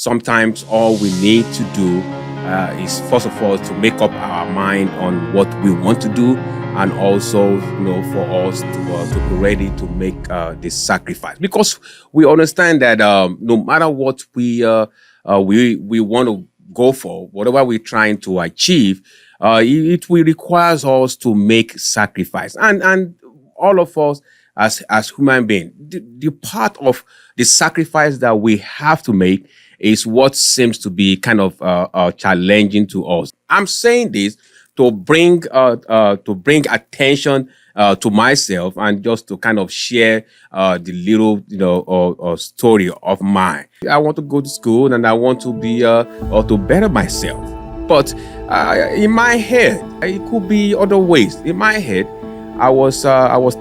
sometimes all we need to do is first of all to make up our mind on what we want to do, and also, for us to be ready to make this sacrifice, because we understand that no matter what we want to go for, whatever we're trying to achieve, it will requires us to make sacrifice, and all of us as human beings, the part of the sacrifice that we have to make is what seems to be kind of challenging to us. I'm saying this to bring attention to myself, and just to kind of share the little story of mine. I want to go to school and I want to be or to better myself, but in my head it could be other ways. In my head, I was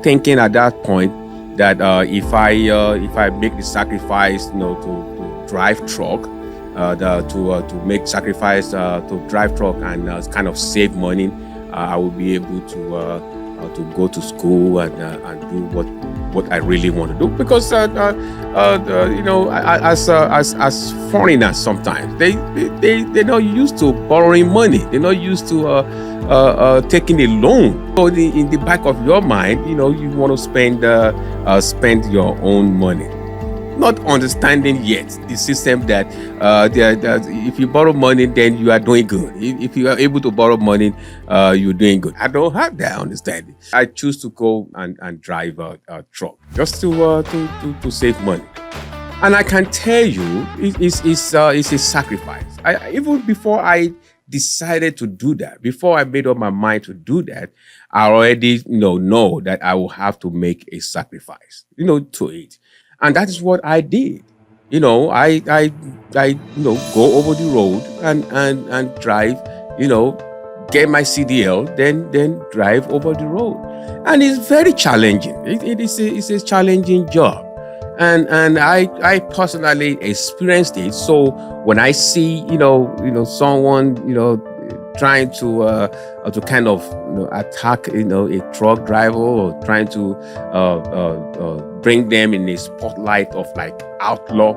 thinking at that point that if I make the sacrifice, to drive truck, to make sacrifice to drive truck and kind of save money, I will be able to go to school and do what I really want to do. Because as foreigners, sometimes they're not used to borrowing money. They're not used to taking a loan. So in the back of your mind, you want to spend your own money, not understanding yet the system that if you borrow money, then you are doing good. If you are able to borrow money, you're doing good. I don't have that understanding. I choose to go and drive a truck just to save money. And I can tell you, it's a sacrifice. Even before I decided to do that, before I made up my mind to do that, I already know that I will have to make a sacrifice, to it. And that is what I did. I go over the road and drive, get my CDL, then drive over the road. And it's very challenging. It's a challenging job. And I personally experienced it. So when I see, someone, trying to kind of attack a truck driver, or trying to bring them in a spotlight of like outlaw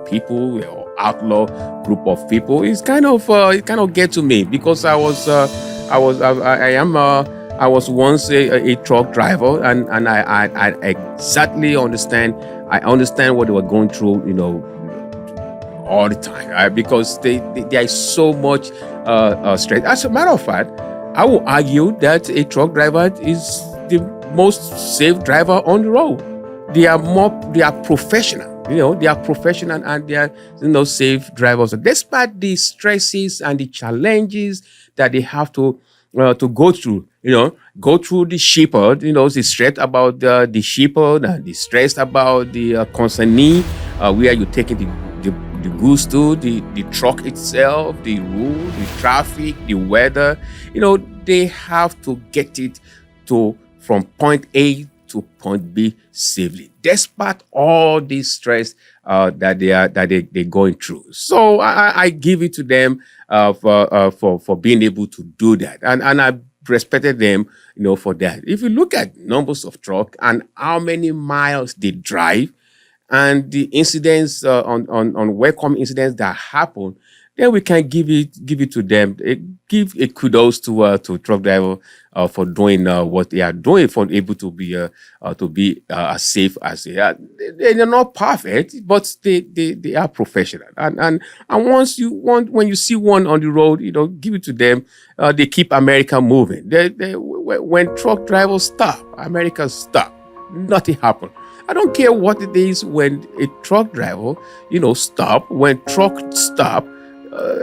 people, or outlaw group of people, it kind of get to me, because I was once a truck driver, and I exactly understand. I understand what they were going through, all the time, right? Because there is so much stress. As a matter of fact, I will argue that a truck driver is the most safe driver on the road. They are professional, they are professional, and they are, safe drivers. Despite the stresses and the challenges that they have to go through, go through the shipper, the stress about the shipper, and the stress about the consignee, where you're taking the goods to, the truck itself, the road, the traffic, the weather. They have to get it from point A to point B safely, despite all this stress that they're going through. So I give it to them for being able to do that, and I respected them, for that. If you look at numbers of truck and how many miles they drive, and the incidents on welcome incidents that happen, then we can give it to them. Give a kudos to truck driver for doing what they are doing, for able to be as safe as they are. They're not perfect, but they are professional. And when you see one on the road, give it to them. They keep America moving. When truck drivers stop, America stop. Nothing happens. I don't care what it is. When a truck driver, stop. When truck stop,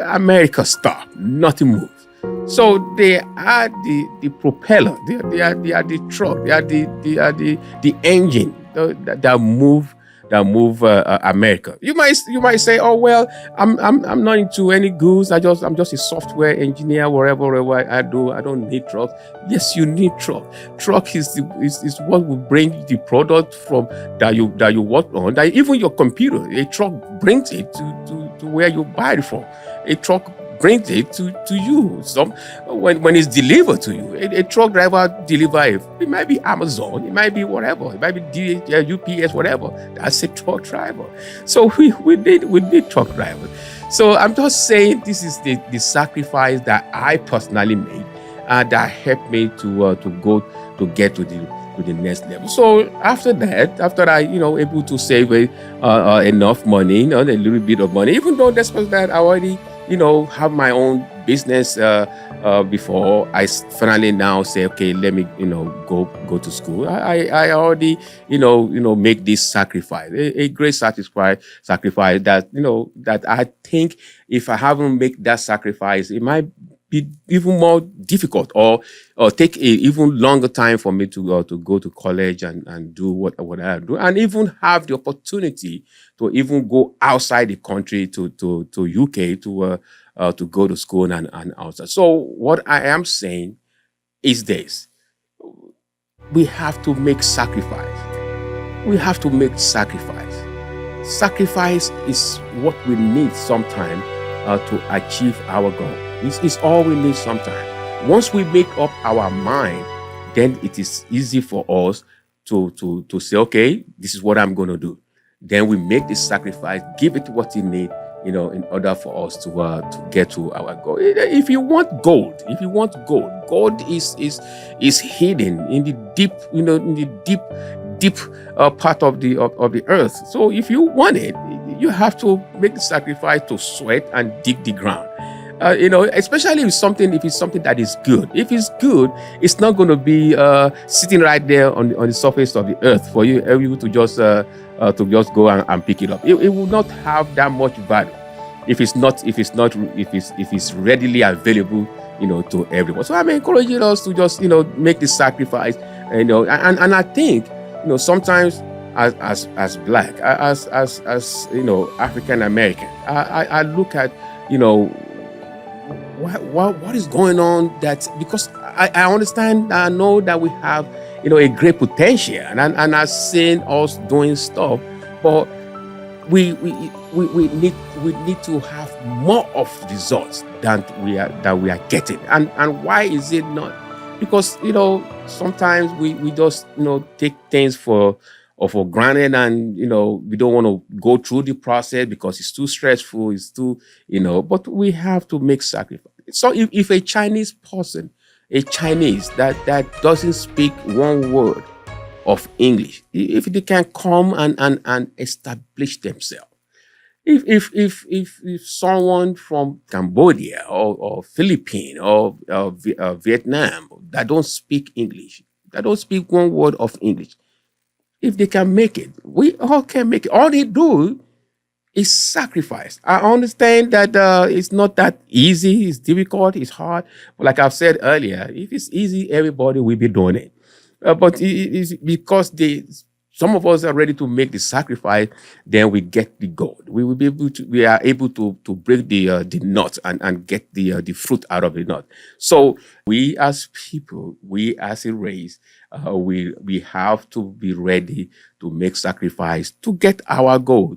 America stop. Nothing moves. So they are the propeller. They are the truck. They are the engine that move America. You might say, oh well, I'm not into any goods. I'm just a software engineer. Wherever I do, I don't need truck. Yes, you need truck. Truck is what will bring the product from that you work on. That even your computer, a truck brings it to where you buy it from. A truck brings it to you. Some when it's delivered to you, a truck driver deliver it. It might be Amazon, it might be whatever, it might be UPS, whatever. That's a truck driver. So we need truck drivers. So I'm just saying this is the sacrifice that I personally made that helped me to go to get to the next level. So after that, after I able to save enough money, a little bit of money, even though despite that I already have my own business before I finally now say, okay, let me go to school. I already make this sacrifice, a great sacrifice that that I think if I haven't make that sacrifice, it might be even more difficult or take a even longer time for me to go to college and do what I do, and even have the opportunity to even go outside the country to UK to go to school and outside. So what I am saying is this: we have to make sacrifice. We have to make sacrifice. Sacrifice is what we need sometimes to achieve our goal. It's all we need sometimes. Once we make up our mind, then it is easy for us to say, okay, this is what I'm going to do. Then we make this sacrifice, give it what you need, in order for us to get to our goal. If you want gold, gold is hidden in the deep, in the deep part of the earth. So if you want it, you have to make the sacrifice to sweat and dig the ground. Especially if it's something that is good. If it's good, it's not going to be sitting right there on the surface of the earth for you to just go and pick it up. It will not have that much value if it's readily available, to everyone. So I'm encouraging us to just make the sacrifice, and I think sometimes as black, as African American, I look at what is going on, that because I understand, I know that we have a great potential, and I've seen us doing stuff, but we need to have more of results than we are getting. And why is it not? Because sometimes we just take things for granted, and we don't want to go through the process because it's too stressful, it's too but we have to make sacrifice. So if a Chinese person, that doesn't speak one word of English, if they can come and establish themselves, if someone from Cambodia or Philippines or Vietnam that don't speak English, that don't speak one word of English, if they can make it, we all can make it. All they do is sacrifice. I understand that it's not that easy. It's difficult. It's hard. But like I've said earlier, if it's easy, everybody will be doing it. But it's because some of us are ready to make the sacrifice, then we get the gold. We are able to break the nut and get the fruit out of the nut. So we as people, we as a race, we have to be ready to make sacrifice to get our goal.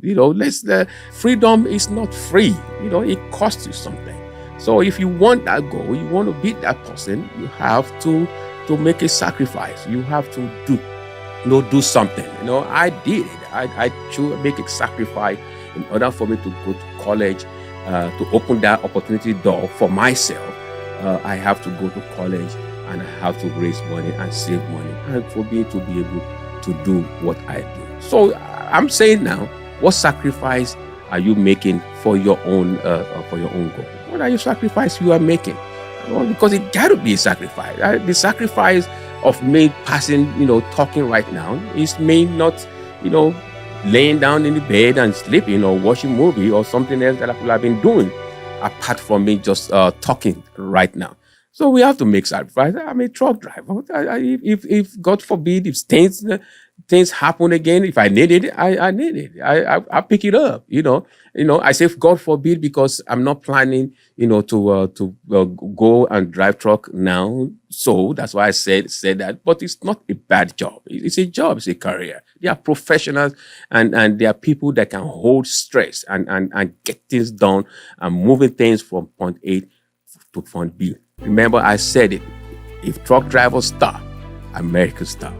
Freedom is not free. It costs you something. So if you want that goal, you want to beat that person, you have to make a sacrifice. You have to do something. I did it. I should make a sacrifice in order for me to go to college, to open that opportunity door for myself. I have to go to college, and I have to raise money and save money, and for me to be able to do what I do. So I'm saying now, what sacrifice are you making for your own goal? What are your sacrifice you are making? Because it got to be a sacrifice. The sacrifice of me passing, talking right now is me not, laying down in the bed and sleeping or watching movie or something else that I've been doing, apart from me just talking right now. So we have to make sacrifice. I'm a truck driver. If God forbid, if things happen again, if I need it, I need it. I pick it up. I say God forbid because I'm not planning, to go and drive truck now. So that's why I said that. But it's not a bad job. It's a job. It's a career. They are professionals, and they are people that can hold stress and get things done and moving things from point A to point B. Remember, I said it. If truck drivers stop, America stop.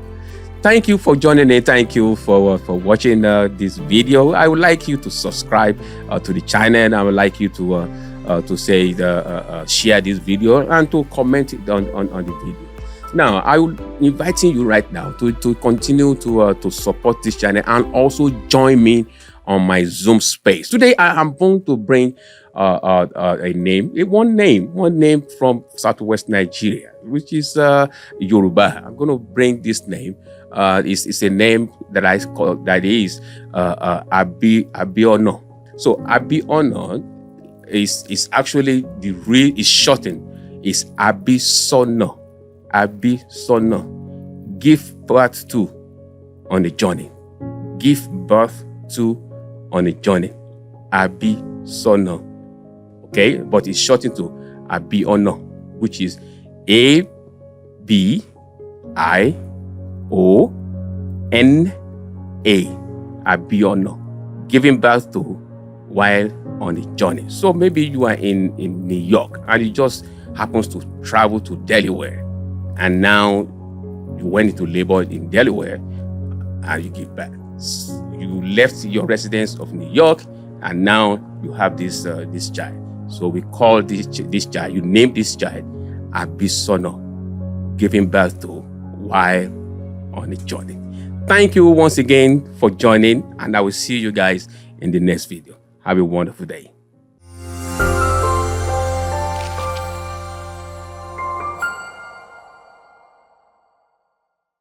Thank you for joining in. Thank you for watching this video. I would like you to subscribe to the channel, and I would like you to say share this video and to comment on the video. Now, I will inviting you right now to continue to support this channel and also join me on my Zoom space. Today, I am going to bring one name from Southwest Nigeria, which is Yoruba. I'm going to bring this name. It's a name that is Abiono. So Abiono is actually is shortened. Is Abisono. Abisono. Give birth to on a journey. Give birth to on a journey. Abisono. Okay, but it's shortened to Abiono, which is Abiono. Abiono. Giving birth to while on a journey. So maybe you are in New York and you just happens to travel to Delaware, and now you went into labor in Delaware and you give birth. You left your residence of New York and now you have this child. So we call this child, you name this child Abisono, giving birth to while on a journey. Thank you once again for joining, and I will see you guys in the next video. Have a wonderful day.